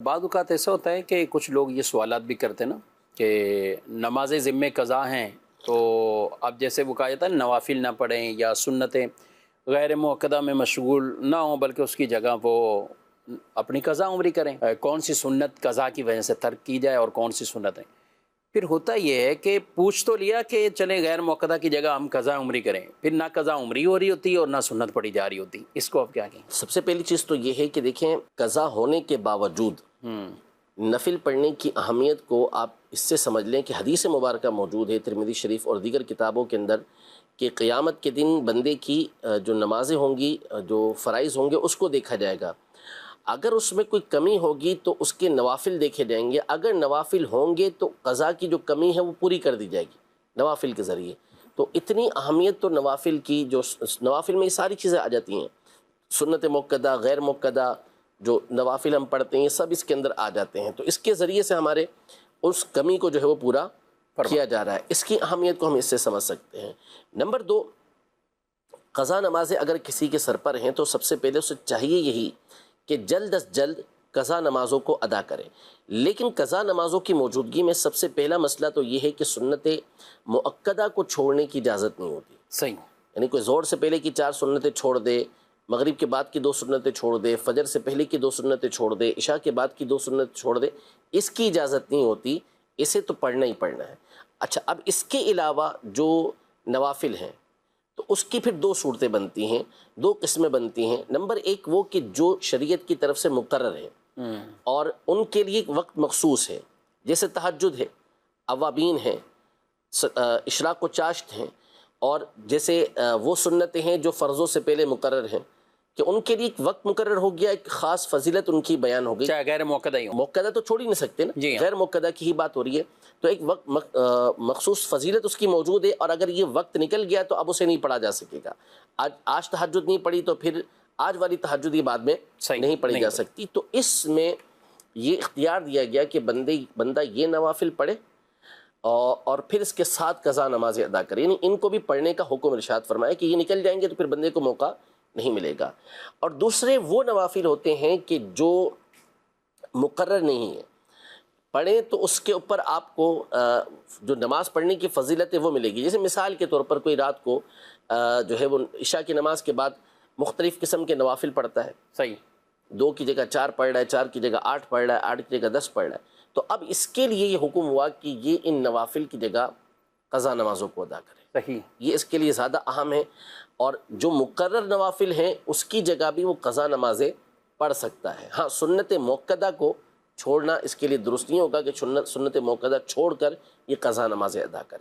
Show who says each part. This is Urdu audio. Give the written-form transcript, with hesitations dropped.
Speaker 1: بعض اوقات ایسا ہوتا ہے کہ کچھ لوگ یہ سوالات بھی کرتے ہیں نا کہ نماز ذمہ قضا ہیں، تو اب جیسے وہ کہا جاتا ہے نوافل نہ پڑھیں یا سنتیں غیر موقدہ میں مشغول نہ ہوں، بلکہ اس کی جگہ وہ اپنی قضا عمری کریں، کون سی سنت قضا کی وجہ سے ترک کی جائے اور کون سی سنتیں۔ پھر ہوتا یہ ہے کہ پوچھ تو لیا کہ چلیں غیر موقدہ کی جگہ ہم قضا عمری کریں، پھر نہ قضا عمری ہو رہی ہوتی اور نہ سنت پڑھی جا رہی ہوتی، اس کو آپ کیا کہیں؟
Speaker 2: سب سے پہلی چیز تو یہ ہے کہ دیکھیں، قضا ہونے کے باوجود نفل پڑھنے کی اہمیت کو آپ اس سے سمجھ لیں کہ حدیث مبارکہ موجود ہے ترمذی شریف اور دیگر کتابوں کے اندر کہ قیامت کے دن بندے کی جو نمازیں ہوں گی، جو فرائض ہوں گے، اس کو دیکھا جائے گا۔ اگر اس میں کوئی کمی ہوگی تو اس کے نوافل دیکھے جائیں گے، اگر نوافل ہوں گے تو قضا کی جو کمی ہے وہ پوری کر دی جائے گی نوافل کے ذریعے۔ تو اتنی اہمیت تو نوافل کی، جو نوافل میں یہ ساری چیزیں آ جاتی ہیں، سنت موقدہ، غیر موقدہ، جو نوافل ہم پڑھتے ہیں، سب اس کے اندر آ جاتے ہیں۔ تو اس کے ذریعے سے ہمارے اس کمی کو جو ہے وہ پورا کیا جا رہا ہے، اس کی اہمیت کو ہم اس سے سمجھ سکتے ہیں۔ نمبر دو، قضا نمازیں اگر کسی کے سر پر ہیں تو سب سے پہلے اسے چاہیے یہی کہ جلد از جلد قضا نمازوں کو ادا کرے۔ لیکن قضا نمازوں کی موجودگی میں سب سے پہلا مسئلہ تو یہ ہے کہ سنت مؤکدہ کو چھوڑنے کی اجازت نہیں ہوتی۔
Speaker 1: صحیح،
Speaker 2: یعنی کوئی زور سے پہلے کی 4 سنتیں چھوڑ دے، مغرب کے بعد کی 2 سنتیں چھوڑ دے، فجر سے پہلے کی 2 سنتیں چھوڑ دے، عشاء کے بعد کی 2 سنتیں چھوڑ دے، اس کی اجازت نہیں ہوتی، اسے تو پڑھنا ہی پڑھنا ہے۔ اچھا، اب اس کے علاوہ جو نوافل ہیں تو اس کی پھر 2 صورتیں بنتی ہیں، 2 قسمیں بنتی ہیں۔ نمبر 1 وہ کہ جو شریعت کی طرف سے مقرر ہیں اور ان کے لیے ایک وقت مخصوص ہے، جیسے تہجد ہے، اوابین ہیں، اشراق و چاشت ہیں، اور جیسے وہ سنتیں ہیں جو فرضوں سے پہلے مقرر ہیں کہ ان کے لیے ایک وقت مقرر ہو گیا، ایک خاص فضیلت ان کی بیان ہو گئی،
Speaker 1: چاہے غیر موقدہ ہی ہو۔
Speaker 2: موقدہ تو چھوڑ ہی نہیں سکتے نا،
Speaker 1: جی ہاں،
Speaker 2: غیر موقدہ کی ہی بات ہو رہی ہے۔ تو ایک وقت مخصوص فضیلت اس کی موجود ہے، اور اگر یہ وقت نکل گیا تو اب اسے نہیں پڑھا جا سکے گا۔ آج تہجد نہیں پڑھی تو پھر آج والی تہجد یہ بعد میں نہیں پڑھی جا سکتی۔ تو اس میں یہ اختیار دیا گیا کہ بندہ یہ نوافل پڑھے اور پھر اس کے ساتھ قضا نمازیں ادا کرے، یعنی ان کو بھی پڑھنے کا حکم ارشاد فرمایا کہ یہ نکل جائیں گے تو پھر بندے کو موقع نہیں ملے گا۔ اور دوسرے وہ نوافل ہوتے ہیں کہ جو مقرر نہیں ہے، پڑھیں تو اس کے اوپر آپ کو جو نماز پڑھنے کی فضیلت ہے وہ ملے گی۔ جیسے مثال کے طور پر کوئی رات کو جو ہے وہ عشاء کی نماز کے بعد مختلف قسم کے نوافل پڑھتا ہے،
Speaker 1: صحیح،
Speaker 2: 2 کی جگہ 4 پڑھ رہا ہے، 4 کی جگہ 8 پڑھ رہا ہے، 8 کی جگہ 10 پڑھ رہا ہے، تو اب اس کے لیے یہ حکم ہوا کہ یہ ان نوافل کی جگہ قضا نمازوں کو ادا کرے۔
Speaker 1: صحیح،
Speaker 2: یہ اس کے لیے زیادہ اہم ہے، اور جو مقرر نوافل ہیں اس کی جگہ بھی وہ قضا نمازیں پڑھ سکتا ہے۔ ہاں، سنت موقدہ کو چھوڑنا اس کے لیے درست نہیں ہوگا کہ سنت موقدہ چھوڑ کر یہ قضا نمازیں ادا کرے۔